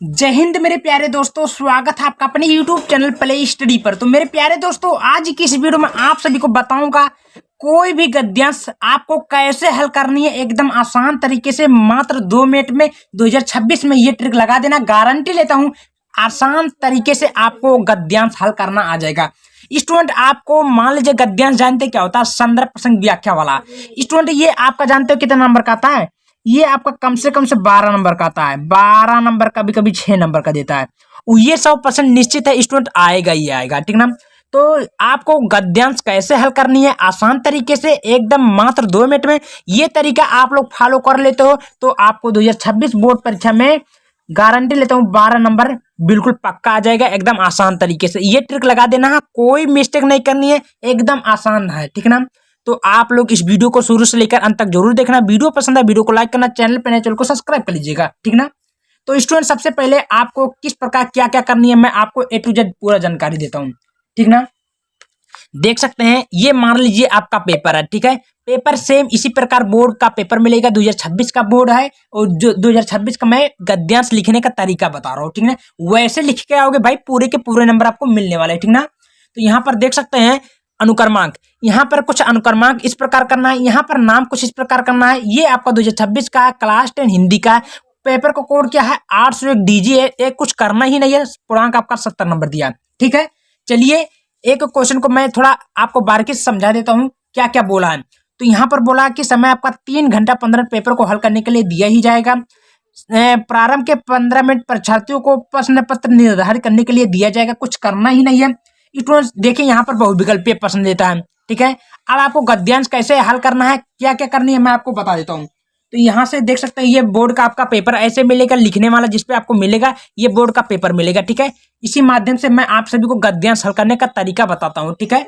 जय हिंद मेरे प्यारे दोस्तों, स्वागत है आपका अपने YouTube चैनल प्ले स्टडी पर। तो मेरे प्यारे दोस्तों, आज की इस वीडियो में आप सभी को बताऊंगा कोई भी गद्यांश आपको कैसे हल करनी है एकदम आसान तरीके से, मात्र 2 मिनट में 2026 में ये ट्रिक लगा देना। गारंटी लेता हूं आसान तरीके से आपको गद्यांश हल करना आ जाएगा। स्टूडेंट, आपको मान लीजिए गद्यांश जानते क्या होता है? संदर्भ प्रसंग व्याख्या वाला। स्टूडेंट, ये आपका जानते हो कितना नंबर का आता है? ये आपका कम से 12 नंबर का आता है। 12 नंबर, कभी कभी 6 नंबर का देता है। ये 100% निश्चित है स्टूडेंट, आएगा ही आएगा, ठीक ना। तो आपको गद्यांश कैसे हल करनी है आसान तरीके से एकदम मात्र 2 मिनट में, ये तरीका आप लोग फॉलो कर लेते हो तो आपको 2026 बोर्ड परीक्षा में गारंटी लेता हूँ 12 नंबर बिल्कुल पक्का आ जाएगा एकदम आसान तरीके से। ये ट्रिक लगा देना है, कोई मिस्टेक नहीं करनी है, एकदम आसान है, ठीक ना। तो आप लोग इस वीडियो को शुरू से लेकर अंत तक जरूर देखना। वीडियो पसंद है वीडियो को लाइक करना, चैनल पर नए चैनल को सब्सक्राइब कर लीजिएगा, ठीक ना। तो स्टूडेंट, सबसे पहले आपको किस प्रकार क्या क्या करनी है मैं आपको A to Z पूरा जानकारी देता हूँ, ठीक ना। देख सकते हैं, ये मान लीजिए आपका पेपर है, ठीक है। पेपर सेम इसी प्रकार बोर्ड का पेपर मिलेगा, 2026 का बोर्ड है और जो 2026 का मैं गद्यांश लिखने का तरीका बता रहा हूँ, ठीक ना। वैसे लिख के आओगे भाई, पूरे के पूरे नंबर आपको मिलने वाले, ठीक ना। तो यहाँ पर देख सकते हैं अनुक्रमांक, यहाँ पर कुछ अनुक्रमांक इस प्रकार करना है, यहाँ पर नाम कुछ इस प्रकार करना है। ये आपका 2026 का क्लास 10 हिंदी का पेपर का कोड क्या है? 801 DG है। एक कुछ करना ही नहीं है, पूर्णांक आपका 70 नंबर दिया, ठीक है। चलिए एक क्वेश्चन को मैं थोड़ा आपको बारीकी से समझा देता हूँ क्या क्या बोला है। तो यहाँ पर बोला कि समय आपका 3 घंटा 15 मिनट पेपर को हल करने के लिए दिया ही जाएगा। प्रारंभ के 15 मिनट परीक्षार्थियों को प्रश्न पत्र निर्धारित करने के लिए दिया जाएगा, कुछ करना ही नहीं है। स्टूडेंट्स देखिए, यहाँ पर बहुविकल्पीय प्रश्न देता है, ठीक है। अब आपको गद्यांश कैसे हल करना है, क्या क्या करनी है मैं आपको बता देता हूँ। तो यहाँ से देख सकते हैं, ये बोर्ड का आपका पेपर ऐसे मिलेगा, लिखने वाला जिसपे आपको मिलेगा ये बोर्ड का पेपर मिलेगा, ठीक है। इसी माध्यम से मैं आप सभी को गद्यांश हल करने का तरीका बताता हूँ, ठीक है।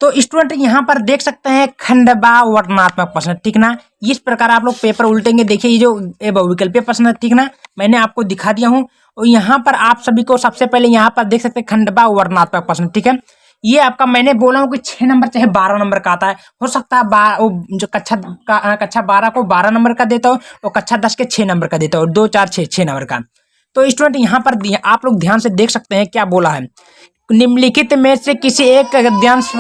तो स्टूडेंट यहाँ पर देख सकते हैं खंडबा वर्णनात्मक प्रश्न, ठीक ना। इस प्रकार आप लोग पेपर उल्टेंगे। देखिए ये जो बहुविकल्पीय प्रश्न है, ठीक ना, मैंने आपको दिखा दिया हूँ। और यहाँ पर आप सभी को सबसे पहले यहाँ पर देख सकते हैं खंडबा वर्णनात्मक प्रश्न, ठीक है। ये आपका मैंने बोला हूँ कि 6 नंबर चाहे 12 नंबर का आता है। हो सकता है जो कक्षा 12 को 12 नंबर का देता हो और कक्षा 10 के 6 नंबर का देता हो, 2 4 6 नंबर का। तो स्टूडेंट यहाँ पर आप लोग ध्यान से देख सकते हैं क्या बोला है, निम्नलिखित में से किसी एक गद्यांश,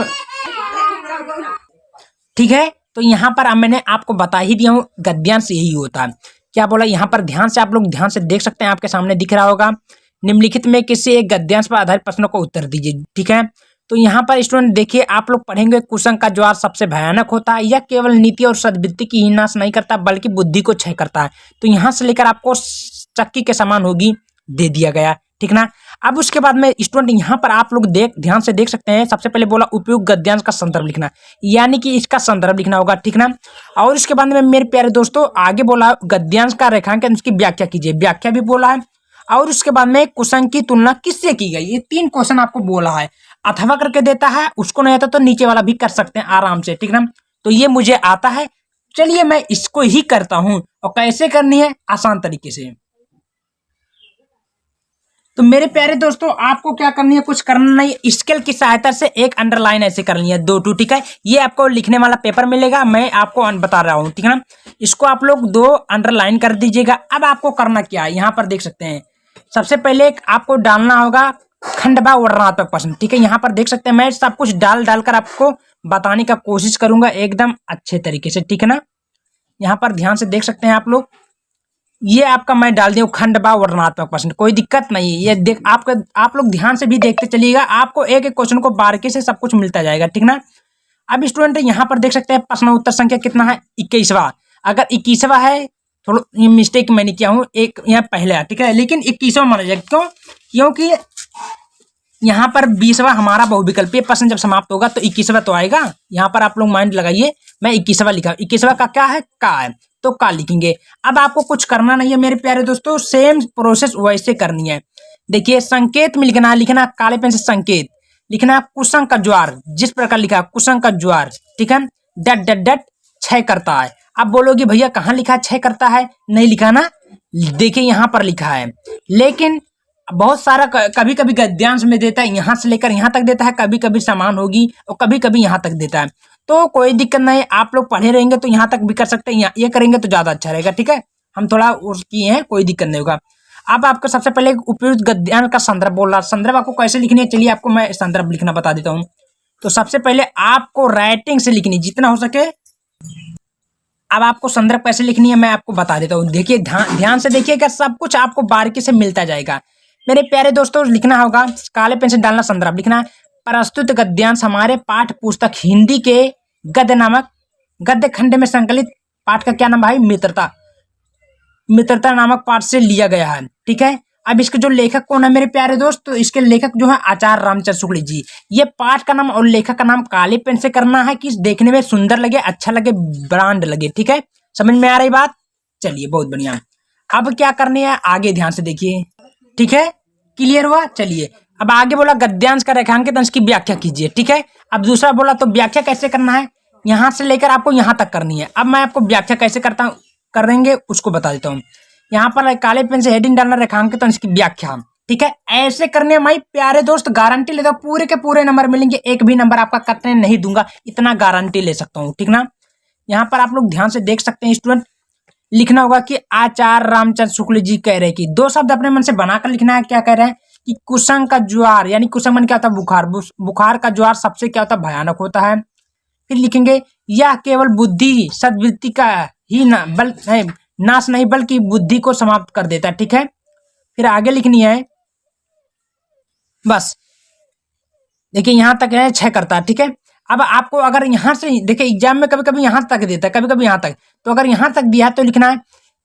ठीक है। तो यहाँ पर मैंने आपको बता ही दिया हूँ गद्यांश यही होता है। क्या बोला यहाँ पर, ध्यान से आप लोग ध्यान से देख सकते हैं, आपके सामने दिख रहा होगा, निम्नलिखित में किसी एक गद्यांश पर आधारित प्रश्नों को उत्तर दीजिए, ठीक है। तो यहाँ पर स्टूडेंट देखिए, आप लोग पढ़ेंगे कुसंग का ज्वार सबसे भयानक होता है, यह केवल नीति और सद्वृत्ति की ही नाश नहीं करता बल्कि बुद्धि को क्षय करता है। तो यहाँ से लेकर आपको चक्की के समान होगी दे दिया गया, ठीक ना। अब उसके बाद में स्टूडेंट यहाँ पर आप लोग ध्यान से देख सकते हैं, सबसे पहले बोला उपयुक्त गद्यांश का संदर्भ लिखना, यानी कि इसका संदर्भ लिखना होगा, ठीक ना। और इसके बाद में मेरे प्यारे दोस्तों आगे बोला गद्यांश का रेखांकन, इसकी व्याख्या कीजिए, व्याख्या भी बोला है। और उसके बाद में कुसंग की तुलना किससे की गई, ये 3 क्वेश्चन आपको बोला है। अथवा करके देता है, उसको नहीं आता तो नीचे वाला भी कर सकते हैं आराम से, ठीक ना। तो ये मुझे आता है, चलिए मैं इसको ही करता हूं। और कैसे करनी है? आसान तरीके से। तो मेरे प्यारे दोस्तों आपको क्या करनी है, कुछ करना नहीं, स्केल की सहायता से एक अंडरलाइन ऐसे करनी है 2 2, ठीक है। ये आपको लिखने वाला पेपर मिलेगा, मैं आपको बता रहा हूँ, ठीक है ना। इसको आप लोग 2 अंडरलाइन कर दीजिएगा। अब आपको करना क्या है, यहाँ पर देख सकते हैं, सबसे पहले आपको डालना होगा खंडबा वर्णनात्मक प्रश्न, ठीक है। यहाँ पर देख सकते हैं मैं सब कुछ डालकर आपको बताने का कोशिश करूंगा एकदम अच्छे तरीके से, ठीक है ना। यहाँ पर ध्यान से देख सकते हैं आप लोग, ये आपका मैं डाल दिया खंडबा वर्णनात्मक प्रश्न, कोई दिक्कत नहीं है। ये देख आप लोग ध्यान से भी देखते चलिएगा, आपको एक एक क्वेश्चन को बारीकी से सब कुछ मिलता जाएगा, ठीक ना। अब स्टूडेंट यहाँ पर देख सकते हैं प्रश्न उत्तर संख्या कितना है, 21वां। अगर 21वां है, थोड़ा ये मिस्टेक मैंने किया हूँ, एक यहाँ पहले है, ठीक है, लेकिन 21वां माना जाएगा। क्यों? क्योंकि यहाँ पर 20वां हमारा बहुविकल्पीय प्रश्न जब समाप्त होगा तो 21वां तो आएगा। यहाँ पर आप लोग माइंड लगाइए, मैं 21वां लिखा, 21वां का क्या है, का है, तो का लिखेंगे। अब आपको कुछ करना नहीं है मेरे प्यारे दोस्तों, सेम प्रोसेस वैसे करनी है। देखिए संकेत में लिखना काले पेन से संकेत लिखना, कुसंग का ज्वार जिस प्रकार लिखा कुसंग का ज्वार, ठीक है, डट डट डट क्षय करता है। अब बोलोगे भैया कहाँ लिखा है क्षय करता है, नहीं लिखा ना, देखिए यहाँ पर लिखा है। लेकिन बहुत सारा कभी कभी गद्यांश में देता है, यहाँ से लेकर यहाँ तक देता है, कभी कभी समान होगी और कभी कभी यहाँ तक देता है। तो कोई दिक्कत नहीं, आप लोग पढ़े रहेंगे तो यहाँ तक भी कर सकते हैं, ये करेंगे तो ज्यादा अच्छा रहेगा, ठीक है। हम थोड़ा उसकी हैं, कोई दिक्कत नहीं होगा। अब आपको सबसे पहले उपयुक्त गद्यांश का संदर्भ बोल रहा, संदर्भ आपको कैसे लिखनी है, चलिए आपको मैं संदर्भ लिखना बता देता हूँ। तो सबसे पहले आपको राइटिंग से लिखनी जितना हो सके। अब आपको संदर्भ कैसे लिखनी है मैं आपको बता देता हूँ। देखिए ध्यान से देखिएगा, सब कुछ आपको बारीकी से मिलता जाएगा मेरे प्यारे दोस्तों। लिखना होगा, काले पेन से डालना, संदर्भ लिखना। प्रस्तुत गद्यांश हमारे पाठ पुस्तक हिंदी के गद्य नामक गद्य खंड में संकलित पाठ का क्या नाम भाई, मित्रता, मित्रता नामक पाठ से लिया गया है। ठीक है, अब इसके जो लेखक कौन है मेरे प्यारे दोस्त, तो इसके लेखक जो है आचार्य रामचंद्र शुक्ल जी। ये पाठ का नाम और लेखक का नाम काले पेन से करना है कि देखने में सुंदर लगे, अच्छा लगे, ब्रांड लगे। ठीक है, समझ में आ रही बात, चलिए बहुत बढ़िया। अब क्या करनी है आगे ध्यान से देखिए। ठीक है, क्लियर हुआ, चलिए अब आगे बोला गद्यांश का रेखांकित अंश की व्याख्या कीजिए। ठीक है, अब दूसरा बोला तो व्याख्या कैसे करना है, यहां से लेकर आपको यहां तक करनी है। अब मैं आपको व्याख्या कैसे कर देंगे उसको बता देता हूँ। यहाँ पर काले पेन से हेडिंग डालना, रेखांकित अंश की व्याख्या। ठीक है, ऐसे करने में प्यारे दोस्त गारंटी लेता हूँ पूरे के पूरे नंबर मिलेंगे, एक भी नंबर आपका कटने नहीं दूंगा, इतना गारंटी ले सकता हूँ। ठीक ना, यहाँ पर आप लोग ध्यान से देख सकते हैं स्टूडेंट, लिखना होगा कि आचार्य रामचंद्र शुक्ल जी कह रहे हैं कि दो शब्द अपने मन से बनाकर लिखना है। क्या कह रहे हैं कि कुसंग का ज्वार, यानी कुसंग मन क्या होता है, बुखार, बुखार का ज्वार सबसे क्या होता है, भयानक होता है। फिर लिखेंगे यह केवल बुद्धि सद्वृत्ति का ही नाश नहीं बल्कि बुद्धि को समाप्त कर देता है। ठीक है, फिर आगे लिखनी है, बस देखिए यहां तक है 6 करता है। ठीक है, अब आपको अगर यहां से देखिए एग्जाम में कभी कभी यहां तक देता है, कभी कभी यहां तक, तो अगर यहां तक दिया तो लिखना है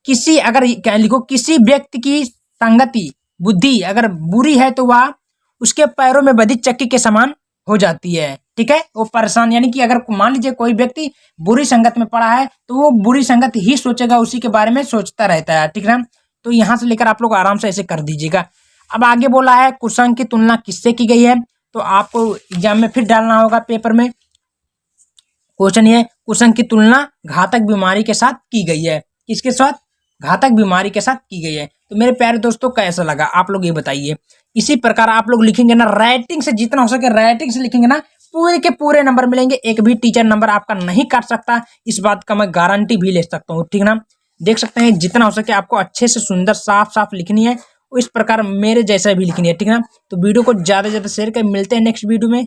किसी, अगर क्या लिखो, किसी व्यक्ति की संगति बुद्धि अगर बुरी है तो वह उसके पैरों में बधी चक्की के समान हो जाती है। ठीक है, वो परेशान, यानी कि अगर मान लीजिए कोई व्यक्ति बुरी संगत में पड़ा है तो वो बुरी संगत ही सोचेगा, उसी के बारे में सोचता रहता है। ठीक है, तो यहां से लेकर आप लोग आराम से ऐसे कर दीजिएगा। अब आगे बोला है कुसंग की तुलना किससे की गई है, तो आपको एग्जाम में फिर डालना होगा पेपर में। क्वेश्चन ये, कुसंग की तुलना घातक बीमारी के साथ की गई है, किसके साथ, घातक बीमारी के साथ की गई है। तो मेरे प्यारे दोस्तों कैसा लगा आप लोग ये बताइए। इसी प्रकार आप लोग लिखेंगे ना, राइटिंग से जितना हो सके राइटिंग से लिखेंगे ना, पूरे के पूरे नंबर मिलेंगे, एक भी टीचर नंबर आपका नहीं काट सकता, इस बात का मैं गारंटी भी ले सकता हूँ। ठीक ना, देख सकते हैं जितना हो सके आपको अच्छे से सुंदर साफ साफ लिखनी है, इस प्रकार मेरे जैसा भी लिखनी है। ठीक ना, तो वीडियो को ज्यादा से ज्यादा शेयर कर, मिलते हैं नेक्स्ट वीडियो में।